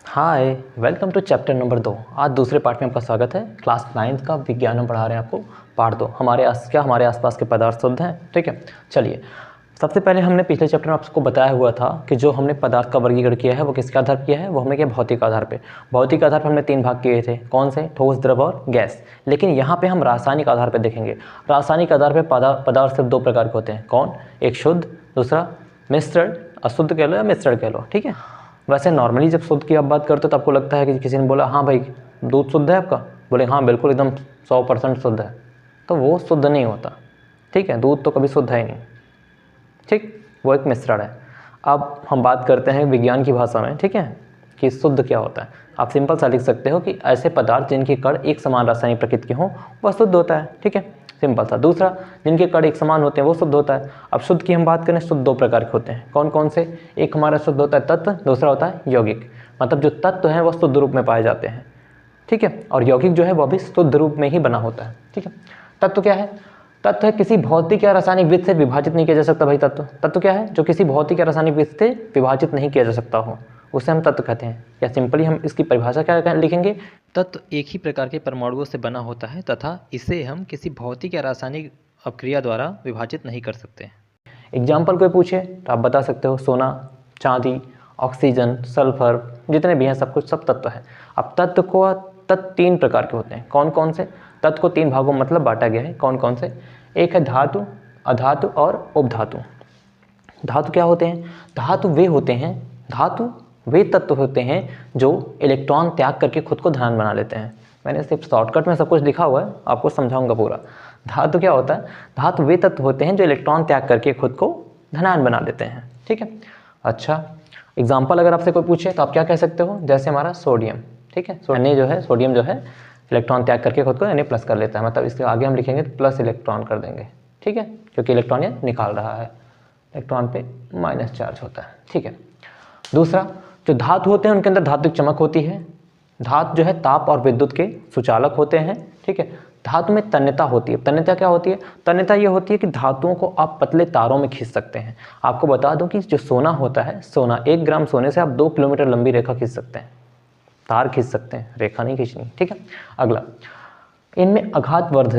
Hi, welcome to chapter number 2। आज दूसरे part में आपका स्वागत है। क्लास 9th का विज्ञान हम पढ़ा रहे हैं आपको पार्ट 2। हमारे आसपास के पदार्थ शुद्ध हैं। ठीक है, चलिए सबसे पहले हमने पिछले चैप्टर में आपको बताया हुआ था कि जो हमने पदार्थ का वर्गीकरण किया है वो किसके आधार पर किया है, वो हमने किया भौतिक आधार पे। भौतिक आधार पर हमने 3 भाग किए थे, कौन से? ठोस, द्रव और गैस। लेकिन यहाँ पे हम रासायनिक आधार पर देखेंगे। रासायनिक आधार पर पदार्थ सिर्फ 2 प्रकार के होते हैं, कौन? एक शुद्ध, दूसरा मिश्रण। अशुद्ध कह लो या मिश्रण कह लो, ठीक है। वैसे नॉर्मली जब शुद्ध की आप बात करते हो तो आपको लगता है कि किसी ने बोला हाँ भाई दूध शुद्ध है आपका, बोले हाँ बिल्कुल एकदम 100% शुद्ध है, तो वो शुद्ध नहीं होता। ठीक है, दूध तो कभी शुद्ध है ही नहीं। ठीक, वो एक मिश्रण है। अब हम बात करते हैं विज्ञान की भाषा में, ठीक है, कि शुद्ध क्या होता है। आप सिंपल सा लिख सकते हो कि ऐसे पदार्थ जिनके कण एक समान रासायनिक प्रकृति के हों वह शुद्ध होता है। ठीक है, सिंपल सा। दूसरा, जिनके कण एक समान होते हैं वो शुद्ध होता है। अब शुद्ध की हम बात करें, शुद्ध 2 प्रकार के होते हैं, कौन कौन से? एक हमारा शुद्ध होता है तत्व, दूसरा होता है यौगिक। मतलब जो तत्व हैं वो शुद्ध रूप में पाए जाते हैं, ठीक है, और यौगिक जो है वह भी शुद्ध रूप में ही बना होता है। ठीक है, तत्व क्या है? तत्व है किसी भौतिक या रासायनिक विध से विभाजित नहीं किया जा सकता। भाई तत्व क्या है? जो किसी भौतिक या रासायनिक विध से विभाजित नहीं किया जा सकता हो, उसे हम तत्व कहते हैं। या सिंपली हम इसकी परिभाषा क्या लिखेंगे? तत्व एक ही प्रकार के परमाणुओं से बना होता है तथा इसे हम किसी भौतिक या रासायनिक अपक्रिया द्वारा विभाजित नहीं कर सकते। एग्जाम्पल कोई पूछे तो आप बता सकते हो सोना, चांदी, ऑक्सीजन, सल्फर, जितने भी हैं सब कुछ सब तत्व है। अब तत्व 3 प्रकार के होते हैं, कौन कौन से? तत्व को 3 भागों मतलब बांटा गया है, कौन कौन से? एक है धातु, अधातु और उपधातु। धातु क्या होते हैं? धातु वे तत्व होते हैं जो इलेक्ट्रॉन त्याग करके खुद को धनात्मक बना लेते हैं। मैंने सिर्फ शॉर्टकट में सब कुछ लिखा हुआ है, आपको समझाऊंगा पूरा। धातु क्या होता है? धातु वे तत्व होते हैं जो इलेक्ट्रॉन त्याग करके खुद को धनात्मक बना लेते हैं। ठीक है, अच्छा एग्जाम्पल अगर आपसे कोई पूछे तो आप क्या कह सकते हो? जैसे हमारा सोडियम, ठीक है, सोडियम जो है इलेक्ट्रॉन त्याग करके खुद को Na+ कर लेता है। मतलब इसके आगे हम लिखेंगे तो प्लस इलेक्ट्रॉन कर देंगे, ठीक है, क्योंकि इलेक्ट्रॉन ये निकाल रहा है, इलेक्ट्रॉन पे माइनस चार्ज होता है। ठीक है, दूसरा, जो धातु होते हैं उनके अंदर धात्विक चमक होती है। धातु जो है ताप और विद्युत के सुचालक होते हैं। ठीक है, धातु में तन्यता होती है। तन्यता क्या होती है? तन्यता ये होती है कि धातुओं को आप पतले तारों में खींच सकते हैं। आपको बता दूं कि जो सोना होता है, सोना 1 ग्राम सोने से आप 2 किलोमीटर लंबी रेखा खींच सकते हैं, तार खींच सकते हैं, रेखा नहीं खींचनी। ठीक है, अगला, इनमें ये आघातवर्ध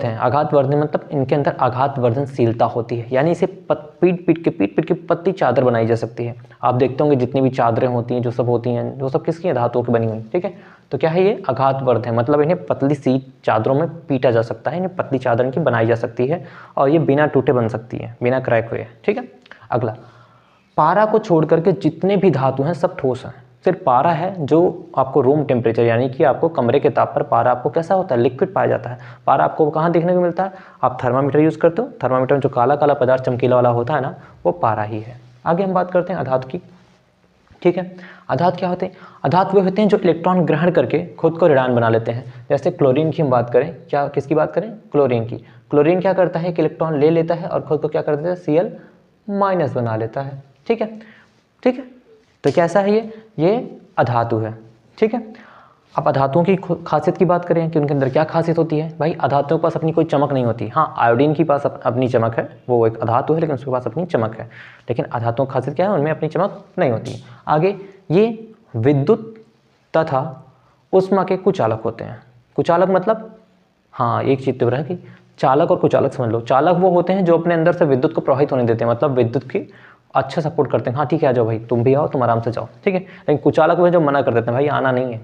हैं। आघातवर्ध मतलब इनके अंदर आघातवर्धनशीलता होती है, यानी इसे पीट पीट के पतली चादर बनाई जा सकती है। आप देखते होंगे जितनी भी चादरें होती हैं, जो सब किसकी हैं? धातुओं की बनी हुई। ठीक है, तो क्या है? ये आघातवर्ध है, मतलब इन्हें पतली सी चादरों में पीटा जा सकता है, इन्हें पतली चादर इनकी बनाई जा सकती है और ये बिना टूटे बन सकती है, बिना क्रैक हुए। ठीक है, अगला, पारा को छोड़ करके जितने भी धातु हैं सब ठोस हैं। सिर्फ पारा है जो आपको रूम टेम्परेचर, यानी कि आपको कमरे के ताप पर पारा आपको कैसा होता है? लिक्विड पाया जाता है। पारा आपको कहाँ देखने को मिलता है? आप थर्मामीटर यूज़ करते हो, थर्मामीटर में जो काला काला पदार्थ चमकीला वाला होता है ना, वो पारा ही है। आगे हम बात करते हैं अधातु की। ठीक है, अधातु क्या होते हैं? अधातु वे होते हैं जो इलेक्ट्रॉन ग्रहण करके खुद को ऋणायन बना लेते हैं। जैसे क्लोरीन की हम बात करें, क्या किसकी बात करें? क्लोरीन की। क्लोरीन क्या करता है कि इलेक्ट्रॉन ले लेता है और खुद को क्या कर देता है? Cl- बना लेता है। ठीक है, ठीक है, तो कैसा है ये अधातु है। ठीक है, अब अधातुओं की खासियत की बात करें कि उनके अंदर क्या खासियत होती है। भाई अधातुओं के पास अपनी कोई चमक नहीं होती। हाँ, आयोडीन के पास अपनी चमक है, वो एक अधातु है लेकिन उसके पास अपनी चमक है। लेकिन अधातुओं की खासियत क्या है? उनमें अपनी चमक नहीं होती। आगे, ये विद्युत तथा उष्मा के कुचालक होते हैं। कुचालक मतलब, हाँ एक चीज़ तो रहा कि चालक और कुचालक समझ लो। चालक वो होते हैं जो अपने अंदर से विद्युत को प्रवाहित होने देते हैं, मतलब विद्युत की अच्छा सपोर्ट करते हैं। हाँ ठीक है, आ जाओ भाई, तुम भी आओ, तुम आराम से जाओ। ठीक है, लेकिन कुचालक वो जो मना कर देते हैं, भाई आना नहीं है,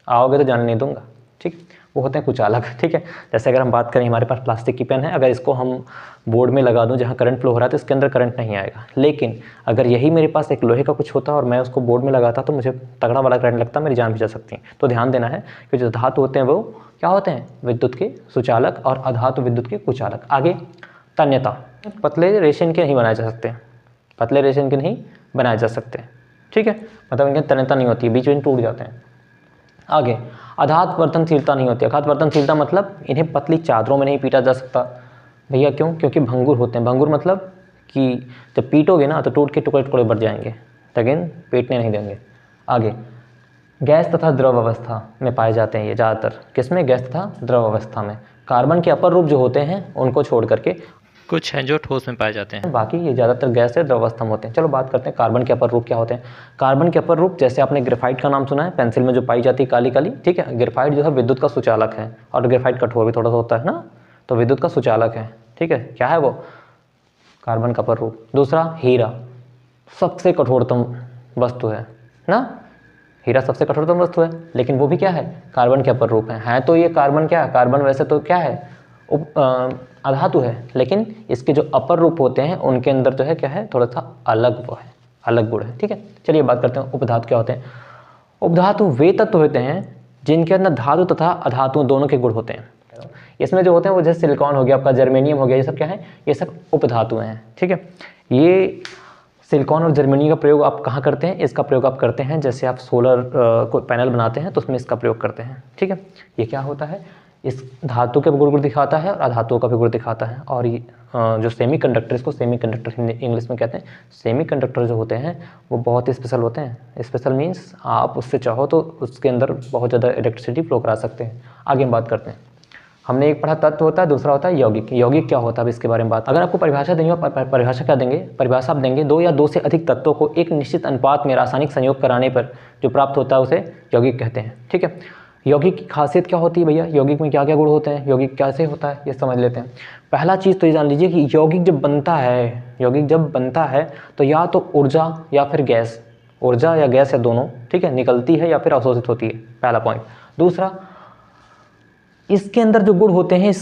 आओगे तो जाने नहीं दूंगा। ठीक, वो होते हैं कुचालक। ठीक है, जैसे अगर हम बात करें, हमारे पास प्लास्टिक की पेन है, अगर इसको हम बोर्ड में लगा दूं जहाँ करंट फ्लो हो रहा है तो इसके अंदर करंट नहीं आएगा। लेकिन अगर यही मेरे पास एक लोहे का कुछ होता और मैं उसको बोर्ड में लगाता तो मुझे तगड़ा वाला करंट लगता, मेरी जान भी जा सकती है। तो ध्यान देना है कि जो धातु होते हैं वो क्या होते हैं? विद्युत के सुचालक और अधातु विद्युत के कुचालक। आगे, तन्यता, पतले रेशे के नहीं बनाए जा सकते, पतले रेशे के नहीं बनाए जा सकते। ठीक है, मतलब इनकी तन्यता नहीं होती है, बीच में टूट जाते हैं। आगे, आघातवर्धनशीलता नहीं होती। आघातवर्धनशीलता मतलब इन्हें पतली चादरों में नहीं पीटा जा सकता। भैया क्यों? क्योंकि भंगुर होते हैं। भंगुर मतलब कि जब पीटोगे ना तो टूट के टुकड़े टुकड़े बढ़ जाएंगे, लेकिन पीटने नहीं देंगे। आगे, गैस तथा द्रव अवस्था में पाए जाते हैं ये ज़्यादातर। किसमें? गैस तथा द्रव अवस्था में। कार्बन के अपर रूप जो होते हैं उनको छोड़ करके कुछ हैं जो ठोस में पाए जाते हैं, बाकी ये ज़्यादातर गैस या द्रवावस्था में होते हैं। चलो बात करते हैं कार्बन के अपर रूप क्या होते हैं। कार्बन के अपर रूप, जैसे आपने ग्रेफाइट का नाम सुना है, पेंसिल में जो पाई जाती है काली काली, ठीक है। ग्रेफाइट जो है विद्युत का सुचालक है, और ग्रेफाइट कठोर भी थोड़ा सा होता है ना, तो विद्युत का सुचालक है, ठीक है। क्या है वो? कार्बन का अपर रूप। दूसरा, हीरा सबसे कठोरतम वस्तु है ना, हीरा सबसे कठोरतम वस्तु है, लेकिन वो भी क्या है? कार्बन के अपर रूप है तो ये कार्बन क्या है? कार्बन वैसे तो क्या है? अधातु है, लेकिन इसके जो अपर रूप होते हैं उनके अंदर जो है क्या है? थोड़ा सा अलग वो है, अलग गुण है, ठीक है। चलिए बात करते हैं उपधातु क्या होते हैं। उपधातु वे तत्व होते हैं जिनके अंदर धातु तथा अधातु दोनों के गुण होते हैं। इसमें जो होते हैं वो जैसे सिलिकॉन हो गया, आपका जर्मेनियम हो गया, ये सब क्या है? ये सब उपधातु हैं, ठीक है। ये सिलिकॉन और जर्मेनियम का प्रयोग आप कहाँ करते हैं? इसका प्रयोग आप करते हैं जैसे आप सोलर को पैनल बनाते हैं तो उसमें इसका प्रयोग करते हैं, ठीक है। ये क्या होता है? इस धातु के गुण दिखाता है और अधातुओं का भी गुण दिखाता है। और ये जो सेमी कंडक्टर, इसको सेमी कंडक्टर इंग्लिश में कहते हैं। सेमी कंडक्टर जो होते हैं वो बहुत ही स्पेशल होते हैं। स्पेशल मीन्स आप उससे चाहो तो उसके अंदर बहुत ज़्यादा इलेक्ट्रिसिटी फ्लो करा सकते हैं। आगे हम बात करते हैं। हमने एक पढ़ा तत्व होता है, दूसरा होता है यौगिक। यौगिक क्या होता है अब इसके बारे में बात। अगर आपको परिभाषा देंगे, परिभाषा क्या देंगे? परिभाषा आप देंगे, दो या दो से अधिक तत्वों को एक निश्चित अनुपात में रासायनिक संयोग कराने पर जो प्राप्त होता है उसे यौगिक कहते हैं, ठीक है। यौगिक की खासियत क्या होती है भैया? यौगिक में क्या क्या गुण होते हैं? यौगिक कैसे होता है ये समझ लेते हैं। पहला चीज़ तो ये जान लीजिए कि यौगिक जब बनता है तो या तो ऊर्जा या फिर गैस, ऊर्जा या गैस या दोनों, ठीक है, निकलती है या फिर अवशोषित होती है, पहला पॉइंट। दूसरा, इसके अंदर जो गुण होते हैं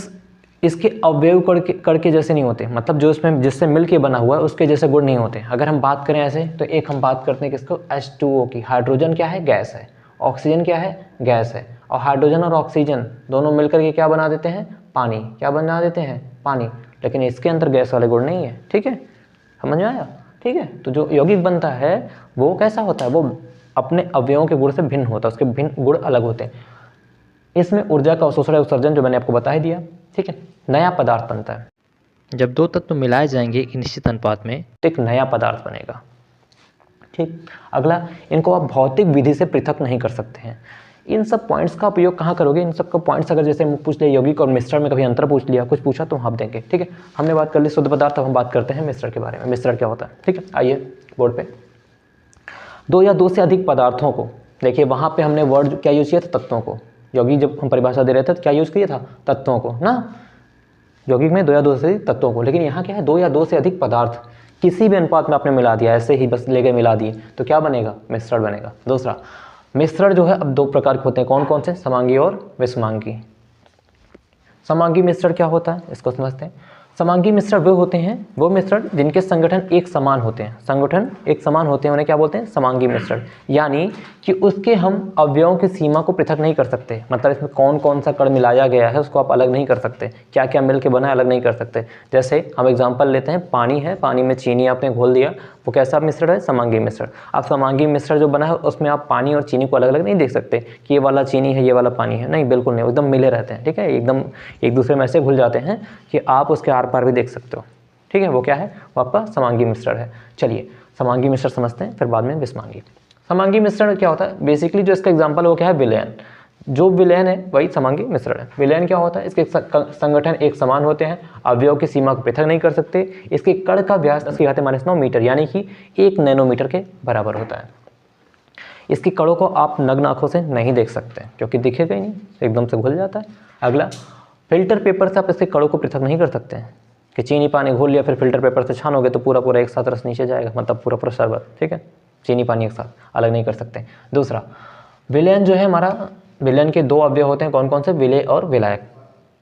इसके अवयव करके जैसे नहीं होते, मतलब जो इसमें जिससे मिलके बना हुआ है उसके जैसे गुण नहीं होते। अगर हम बात करें ऐसे तो एक हम बात करते हैं किसको? H2O की। हाइड्रोजन क्या है? गैस है। ऑक्सीजन क्या है? गैस है। और हाइड्रोजन और ऑक्सीजन दोनों मिलकर के क्या बना देते हैं? पानी। क्या बना देते हैं? पानी। लेकिन इसके अंदर गैस वाले गुण नहीं है, ठीक है, समझ में आया? ठीक है, तो जो यौगिक बनता है वो कैसा होता है? वो अपने अवयवों के गुण से भिन्न होता है, उसके भिन्न गुण अलग होते हैं। इसमें ऊर्जा का अवशोषण या उत्सर्जन जो मैंने आपको बता ही दिया, ठीक है। नया पदार्थ बनता है जब दो तत्व मिलाए जाएंगे एक निश्चित अनुपात में, तो एक नया पदार्थ बनेगा, ठीक। अगला, इनको आप भौतिक विधि से पृथक नहीं कर सकते हैं। इन सब पॉइंट्स का उपयोग कहाँ करोगे? इन सब का पॉइंट्स अगर जैसे पूछ लिया यौगिक और मिश्रण में कभी अंतर पूछ लिया, कुछ पूछा तो आप देंगे, ठीक है। हमने बात कर ली शुद्ध पदार्थ, अब हम बात करते हैं मिश्रण के बारे में। मिश्रण क्या होता है, ठीक है। आइए बोर्ड पे, दो या दो से अधिक पदार्थों को, देखिए वहाँ पे हमने वर्ड क्या यूज किया था? तत्वों को। यौगिक जब हम परिभाषा दे रहे थे तो क्या यूज किया था? तत्वों को ना। यौगिक में दो या दो से अधिक तत्वों को, लेकिन यहाँ क्या है? दो या दो से अधिक पदार्थ किसी भी अनुपात में आपने मिला दिया, ऐसे ही बस लेके मिला दिए तो क्या बनेगा? मिश्रण बनेगा। दूसरा, मिश्रण जो है अब दो प्रकार के होते हैं, कौन कौन से? समांगी और विषमांगी। समांगी मिश्रण क्या होता है इसको समझते हैं। समांगी मिश्रण वो होते हैं, वो मिश्रण जिनके संगठन एक समान होते हैं, संगठन एक समान होते हैं, उन्हें क्या बोलते हैं? समांगी मिश्रण। यानी कि उसके हम अवयवों की सीमा को पृथक नहीं कर सकते, मतलब इसमें कौन कौन सा कण मिलाया गया है उसको आप अलग नहीं कर सकते, क्या क्या मिल के बना है अलग नहीं कर सकते। जैसे हम एग्जाम्पल लेते हैं, पानी है, पानी में चीनी आपने घोल दिया, वो कैसा मिश्रण है? समांगी मिश्रण। अब समांगी मिश्रण जो बना है उसमें आप पानी और चीनी को अलग अलग नहीं देख सकते कि ये वाला चीनी है ये वाला पानी है, नहीं, बिल्कुल नहीं, एकदम मिले रहते हैं, ठीक है, एकदम एक दूसरे में ऐसे घुल जाते हैं कि आप उसके आर पार भी देख सकते हो, ठीक है। वो क्या है? वो आपका समांगी मिश्रण है। चलिए समांगी मिश्रण समझते हैं, फिर बाद में विषमांगी। समांगी मिश्रण क्या होता है? बेसिकली जो इसका एग्जाम्पल वो क्या है? विलयन। जो विलयन है वही समांगी मिश्रण है। विलयन क्या होता है? इसके संगठन एक समान होते हैं, अवयव की सीमा को पृथक नहीं कर सकते, इसके कण का व्यास 10⁻⁹ मीटर यानी कि 1 नैनोमीटर के बराबर होता है। इसकी कणों को आप नग्न आंखों से नहीं देख सकते क्योंकि दिखेगा ही नहीं, एकदम से घुल जाता है। अगला, फिल्टर पेपर से आप इसके कणों को पृथक नहीं कर सकते हैं कि चीनी पानी घोल लिया फिर फिल्टर पेपर से छानोगे तो पूरा पूरा एक साथ रस नीचे जाएगा, मतलब पूरा पूरा शरबत, ठीक है, चीनी पानी एक साथ अलग नहीं कर सकते। दूसरा, विलयन जो है हमारा, विलयन के दो अवयव होते हैं, कौन कौन से? विलेय और विलायक।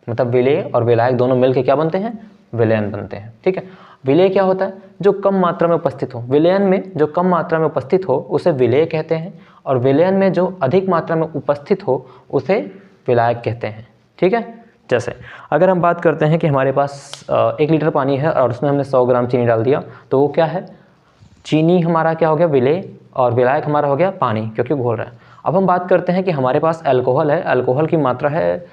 मतलब विलेय और विलायक दोनों मिलकर क्या बनते हैं? विलयन बनते हैं, ठीक है। विलेय क्या होता है? जो कम मात्रा में उपस्थित हो। विलयन में जो कम मात्रा में उपस्थित हो उसे विलेय कहते हैं, और विलयन में जो अधिक मात्रा में उपस्थित हो उसे विलायक कहते हैं, ठीक है। जैसे अगर हम बात करते हैं कि हमारे पास 1 लीटर पानी है और उसमें हमने 100 ग्राम चीनी डाल दिया, तो वो क्या है? चीनी हमारा क्या हो गया? विलेय, और विलायक हमारा हो गया पानी, क्योंकि घोल रहा है। अब हम बात करते हैं कि हमारे पास अल्कोहल है, अल्कोहल की मात्रा है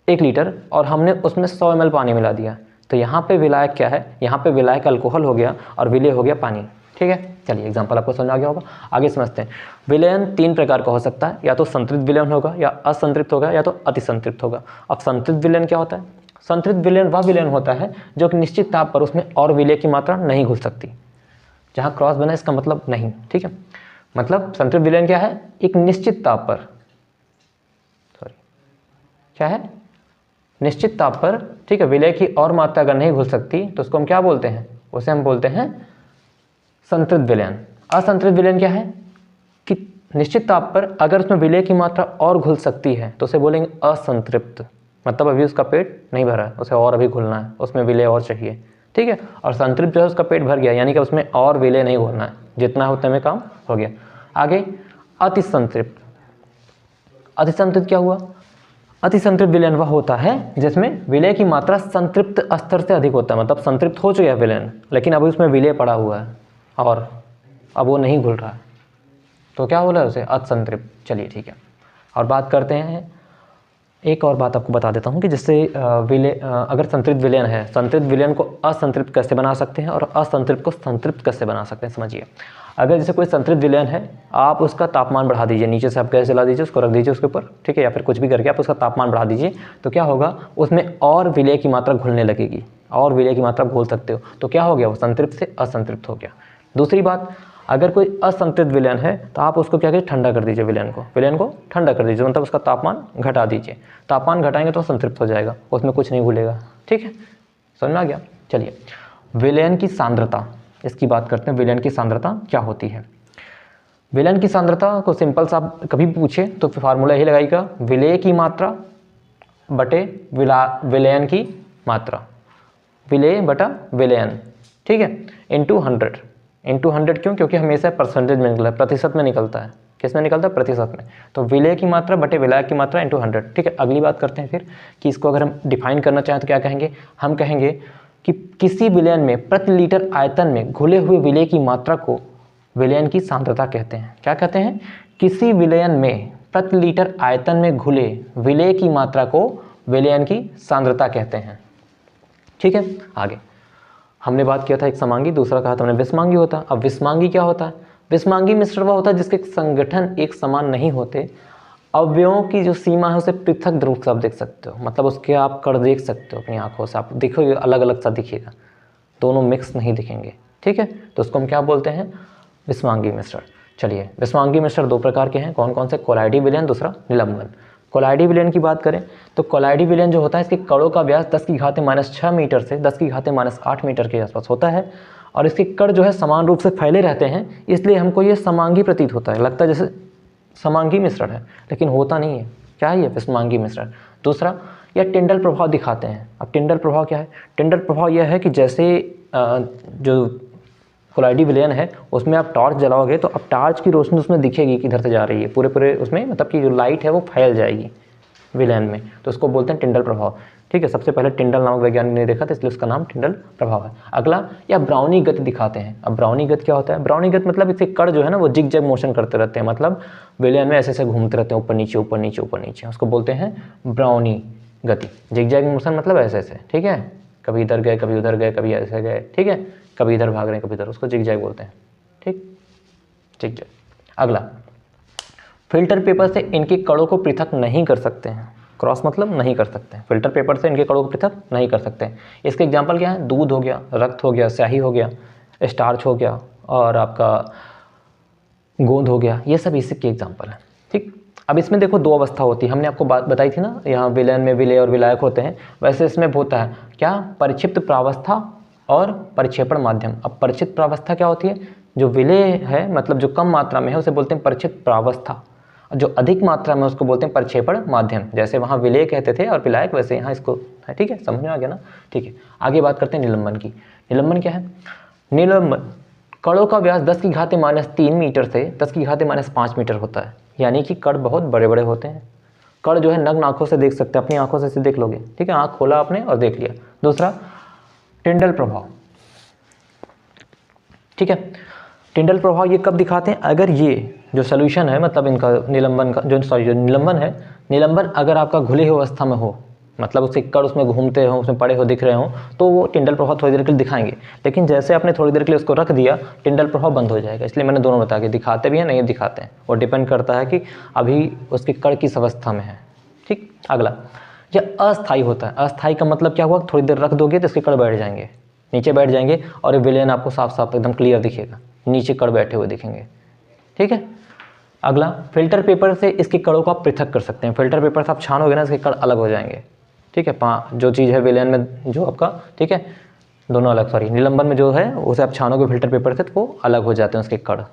1 लीटर और हमने उसमें 100 ml पानी मिला दिया, तो यहाँ पे विलायक क्या है? यहाँ पे विलायक अल्कोहल हो गया और विलेय हो गया पानी, ठीक है। चलिए एग्जांपल आपको समझ आ गया होगा, आगे समझते हैं। विलयन 3 प्रकार का हो सकता है, या तो संतृप्त विलयन होगा, या असंतृप्त होगा, या तो अतिसंतृप्त होगा। अब संतृप्त विलयन क्या होता है? संतृप्त विलयन वह विलयन होता है जो एक निश्चित ताप पर उसमें और विलय की मात्रा नहीं घुल सकती। जहाँ क्रॉस बना इसका मतलब नहीं, ठीक है। मतलब संतृप्त विलयन क्या है, एक निश्चित ताप पर, सॉरी क्या है, निश्चित ताप पर, ठीक है, विलय की और मात्रा अगर नहीं घुल सकती तो उसको हम क्या बोलते हैं, उसे हम बोलते हैं संतृप्त विलयन। असंतृप्त विलयन क्या है कि निश्चित ताप पर अगर उसमें विलय की मात्रा और घुल सकती है तो उसे बोलेंगे असंतृप्त, मतलब अभी उसका पेट नहीं भरा है, उसे और अभी घुलना है, उसमें विलय और चाहिए, ठीक है। और संतृप्त जो है उसका पेट भर गया, यानी कि उसमें और विलय नहीं घुलना है, जितना है उतने में काम हो गया। आगे अतिसंतृप्त। अतिसंतृप्त क्या हुआ, अतिसंतृप्त विलयन वह होता है जिसमें विलय की मात्रा संतृप्त स्तर से अधिक होता है, मतलब संतृप्त हो चुका है विलयन लेकिन अभी उसमें विलय पड़ा हुआ है और अब वो नहीं घुल रहा है, तो क्या बोला है उसे, असंतृप्त। चलिए ठीक है, और बात करते हैं, एक और बात आपको बता देता हूँ कि जिससे विलय अगर संतृप्त विलयन है, संतृप्त विलयन को असंतृप्त कैसे बना सकते हैं और असंतृप्त को संतृप्त कैसे बना सकते हैं। समझिए, अगर जैसे कोई संतृप्त विलयन है, आप उसका तापमान बढ़ा दीजिए, नीचे से आप गैस जला दीजिए, उसको रख दीजिए उसके ऊपर, ठीक है, या फिर कुछ भी करके आप उसका तापमान बढ़ा दीजिए, तो क्या होगा, उसमें और विलय की मात्रा घुलने लगेगी, और विलय की मात्रा घोल सकते हो, तो क्या हो गया, वो संतृप्त से असंतृप्त हो गया। दूसरी बात, अगर कोई असंतृप्त विलयन है तो आप उसको क्या करिए, ठंडा कर दीजिए, विलयन को ठंडा कर दीजिए, मतलब उसका तापमान घटा दीजिए, तापमान घटाएंगे तो संतृप्त हो जाएगा, उसमें कुछ नहीं घुलेगा, ठीक है, समझ में आ गया। चलिए, विलयन की सांद्रता, इसकी बात करते हैं, विलयन की सांद्रता क्या होती है। विलयन की सांद्रता को सिंपल सा कभी भी पूछे तो फार्मूला यही लगाइएगा, विलय की मात्रा बटे विलयन की मात्रा, विलय बटा विलयन, ठीक है, इंटू 100 क्यों, क्योंकि हमेशा परसेंटेज में निकलता है, प्रतिशत में निकलता है, किस में निकलता है, प्रतिशत में, तो विलय की मात्रा बटे विलय की मात्रा इंटू 100, ठीक है। अगली बात करते हैं फिर कि इसको अगर हम डिफाइन करना चाहें तो क्या कहेंगे, हम कहेंगे कि किसी विलयन में प्रति लीटर आयतन में घुले हुए विलय की मात्रा को विलयन की सांद्रता कहते हैं। क्या कहते हैं, किसी विलयन में प्रति लीटर आयतन में घुले विलय की मात्रा को विलयन की सांद्रता कहते हैं, ठीक है। आगे हमने बात किया था एक समांगी, दूसरा कहा था हमने विषमांगी होता है। अब विषमांगी क्या होता है, विषमांगी मिश्रण वह होता है जिसके संगठन एक समान नहीं होते, अवयवों की जो सीमा है उसे पृथक रूप से आप देख सकते हो, मतलब उसके आप कण देख सकते हो अपनी आंखों से, आप देखोगे अलग अलग सा दिखेगा, दोनों मिक्स नहीं दिखेंगे, ठीक है, तो उसको हम क्या बोलते हैं, विषमांगी मिश्रण। चलिए, विषमांगी मिश्रण दो प्रकार के हैं, कौन कौन से, कोलाइडी विलयन, दूसरा निलंबन। कोलाइडी विलयन की बात करें तो कोलाइडी विलयन जो होता है, इसके कणों का व्यास 10⁻⁻6 मीटर से 10⁻⁸ मीटर के आसपास होता है, और इसके कण जो है समान रूप से फैले रहते हैं, इसलिए हमको ये समांगी प्रतीत होता है, लगता है जैसे समांगी मिश्रण है, लेकिन होता नहीं है। क्या है ये, विषमांगी मिश्रण। दूसरा, यह टिंडल प्रभाव दिखाते हैं। अब टिंडल प्रभाव क्या है, टिंडल प्रभाव यह है कि जैसे जो कोलाइडी विलयन है उसमें आप टॉर्च जलाओगे तो अब टॉर्च की रोशनी उसमें दिखेगी किधर से जा रही है, पूरे उसमें, मतलब कि जो लाइट है वो फैल जाएगी विलयन में, तो उसको बोलते हैं टिंडल प्रभाव, ठीक है। सबसे पहले टिंडल नामक वैज्ञानिक ने देखा था, इसलिए उसका नाम टिंडल प्रभाव है। अगला, या ब्राउनी गति दिखाते हैं। अब ब्राउनी गति क्या होता है, ब्राउनी गति मतलब इसके कण जो है ना वो जिग जैग मोशन करते रहते हैं, मतलब विलयन में ऐसे ऐसे घूमते रहते हैं, ऊपर नीचे ऊपर नीचे ऊपर नीचे, उसको बोलते हैं ब्राउनी गति। जिग जैग मोशन मतलब ऐसे ऐसे, ठीक है, कभी इधर गए कभी उधर गए कभी ऐसे गए, ठीक है, कभी इधर भाग रहे हैं कभी इधर, उसको जिग जैग बोलते हैं, ठीक, जिग जैग। अगला, फिल्टर पेपर से इनके कणों को पृथक नहीं कर सकते हैं। क्रॉस मतलब नहीं कर सकते हैं, फिल्टर पेपर से इनके कणों को पृथक नहीं कर सकते हैं। इसके एग्जाम्पल क्या है, दूध हो गया, रक्त हो गया, स्याही हो गया, स्टार्च हो गया, और आपका गोंद हो गया, ये सब इसी के एग्जाम्पल हैं, ठीक। अब इसमें देखो दो अवस्था होती है, हमने आपको बात बताई थी ना, यहाँ विलयन में विलय और विलायक होते हैं, वैसे इसमें होता है क्या, परिक्षिप्त प्रावस्था और परिक्षेपण माध्यम। अब परिक्षिप्त प्रावस्था क्या होती है, जो विलय है मतलब जो कम मात्रा में है उसे बोलते हैं परिक्षिप्त प्रावस्था, जो अधिक मात्रा में उसको बोलते हैं परिक्षेपण माध्यम। जैसे वहाँ विलय कहते थे और विलायक, वैसे यहाँ इसको है, ठीक है, समझ में आ गया ना, ठीक है। आगे बात करते हैं निलंबन की। निलंबन क्या है, निलंबन कणों का व्यास 10⁻³ मीटर से 10⁻5 मीटर होता है, यानी कि कण बहुत बड़े बड़े होते हैं। कण जो है नग्न आंखों से देख सकते हैं, अपनी आंखों से देख लोगे, ठीक है, आंख खोला आपने और देख लिया। दूसरा, टिंडल प्रभाव, ठीक है। टिंडल प्रभाव ये कब दिखाते हैं, अगर ये जो सोल्यूशन है, मतलब इनका निलंबन का जो निलंबन है, निलंबन अगर आपका घुली हुई अवस्था में हो, मतलब उसके कण उसमें घूमते हो, उसमें पड़े हो, दिख रहे हो, तो वो टिंडल प्रभाव थोड़ी देर के लिए दिखाएंगे। लेकिन जैसे आपने थोड़ी देर के लिए उसको रख दिया, टिंडल प्रभाव बंद हो जाएगा। इसलिए मैंने दोनों बता के, दिखाते भी हैं नहीं दिखाते हैं, वो डिपेंड करता है कि अभी उसके कण किस अवस्था में है, ठीक। अगला, यह अस्थाई होता है। अस्थाई का मतलब क्या हुआ, थोड़ी देर रख दोगे तो इसके कण बैठ जाएंगे, नीचे बैठ जाएंगे और ये विलेन आपको साफ साफ एकदम क्लियर दिखेगा, नीचे कण बैठे हुए दिखेंगे। ठीक है। अगला, फिल्टर पेपर से इसके कणों को आप पृथक कर सकते हैं। फिल्टर पेपर से आप छानोगे ना, इसके कण अलग हो जाएंगे। ठीक है। जो चीज़ है विलेन में जो आपका, ठीक है, दोनों अलग, सॉरी निलंबन में जो है उसे आप छानोगे फिल्टर पेपर से तो वो अलग हो जाते हैं उसके कण,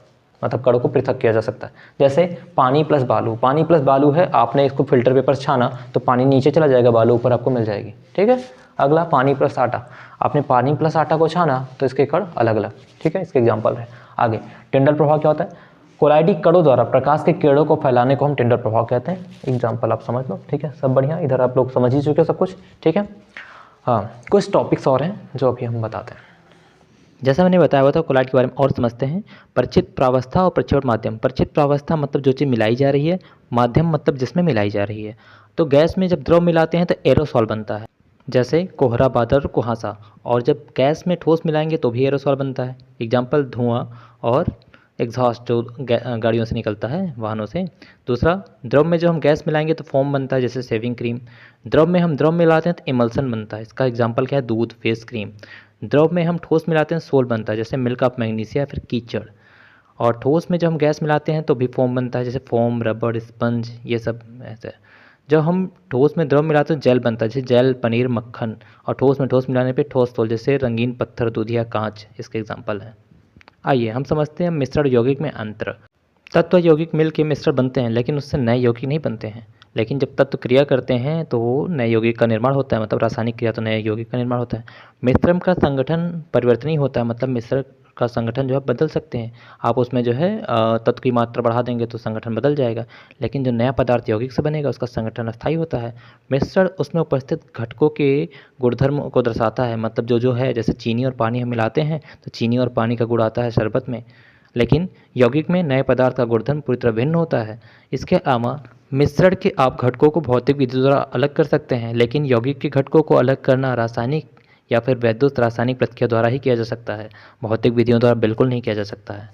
मतलब कणों को पृथक किया जा सकता है। जैसे पानी प्लस बालू, पानी प्लस बालू है, आपने इसको फिल्टर पेपर से छाना तो पानी नीचे चला जाएगा, बालू ऊपर आपको मिल जाएगी। ठीक है। अगला, पानी प्लस आटा, आपने पानी प्लस आटा को छाना तो इसके कण अलग अलग। ठीक है, इसके एग्जाम्पल है। आगे, टिंडल प्रभाव क्या होता है, कोलाइडी कणों द्वारा प्रकाश के किरणों को फैलाने को हम टिंडल प्रभाव कहते हैं। एग्जाम्पल आप समझ लो। ठीक है, सब बढ़िया, इधर आप लोग समझ ही चुके हो सब कुछ। ठीक है। हाँ, कुछ टॉपिक्स और हैं जो अभी हम बताते हैं। जैसा मैंने बताया हुआ था, कोलाइड के बारे में और समझते हैं। परिचित प्रावस्था और प्रक्षेपण माध्यम। परिचित प्रावस्था मतलब जो चीज़ मिलाई जा रही है, माध्यम मतलब जिसमें मिलाई जा रही है। तो गैस में जब द्रव मिलाते हैं तो एरोसॉल बनता है, जैसे कोहरा, बादल और कुहासा। और जब गैस में ठोस मिलाएंगे तो भी एरोसॉल बनता है। एग्जाम्पल, धुआं और एग्जॉस्ट जो गाड़ियों से निकलता है, वाहनों से। दूसरा, द्रव में जो हम गैस मिलाएंगे तो फोम बनता है, जैसे शेविंग क्रीम। द्रव में हम द्रव मिलाते हैं तो इमल्सन बनता है, इसका एग्जाम्पल क्या है, दूध, फेस क्रीम। द्रव में हम ठोस मिलाते हैं सोल बनता है, जैसे मिल्क ऑफ मैग्नीशिया या फिर कीचड़। और ठोस में जब हम गैस मिलाते हैं तो भी फोम बनता है, जैसे फोम, रबड़, स्पंज, ये सब ऐसे। जब हम ठोस में द्रव मिलाते हैं जेल बनता है, जैसे जेल, पनीर, मक्खन। और ठोस में ठोस मिलाने पे ठोस तोल, जैसे रंगीन पत्थर, दूध या कांच, इसके एग्जाम्पल हैं। आइए हम समझते हैं मिश्रण यौगिक में अंतर। तत्व यौगिक मिल के मिश्रण बनते हैं, लेकिन उससे नए यौगिक नहीं बनते हैं। लेकिन जब तत्व क्रिया करते हैं तो नए यौगिक का निर्माण होता है, मतलब रासायनिक क्रिया तो नए यौगिक का निर्माण होता है। मिश्रण का संगठन परिवर्तनीय होता है, मतलब मिश्रण का संगठन जो है बदल सकते हैं। आप उसमें जो है तत्व की मात्रा बढ़ा देंगे तो संगठन बदल जाएगा, लेकिन जो नया पदार्थ यौगिक से बनेगा उसका संगठन अस्थायी होता है। मिश्रण उसमें उपस्थित घटकों के गुणधर्म को दर्शाता है, मतलब जो है, जैसे चीनी और पानी हम मिलाते हैं तो चीनी और पानी का गुण आता है शरबत में, लेकिन यौगिक में नए पदार्थ का गुणधर्म पूरी तरह भिन्न होता है। इसके अलावा मिश्रण के आप घटकों को भौतिक विधि द्वारा अलग कर सकते हैं, लेकिन यौगिक के घटकों को अलग करना रासायनिक या फिर वैद्युत रासायनिक प्रतिक्रिया द्वारा ही किया जा सकता है, भौतिक विधियों द्वारा बिल्कुल नहीं किया जा सकता है।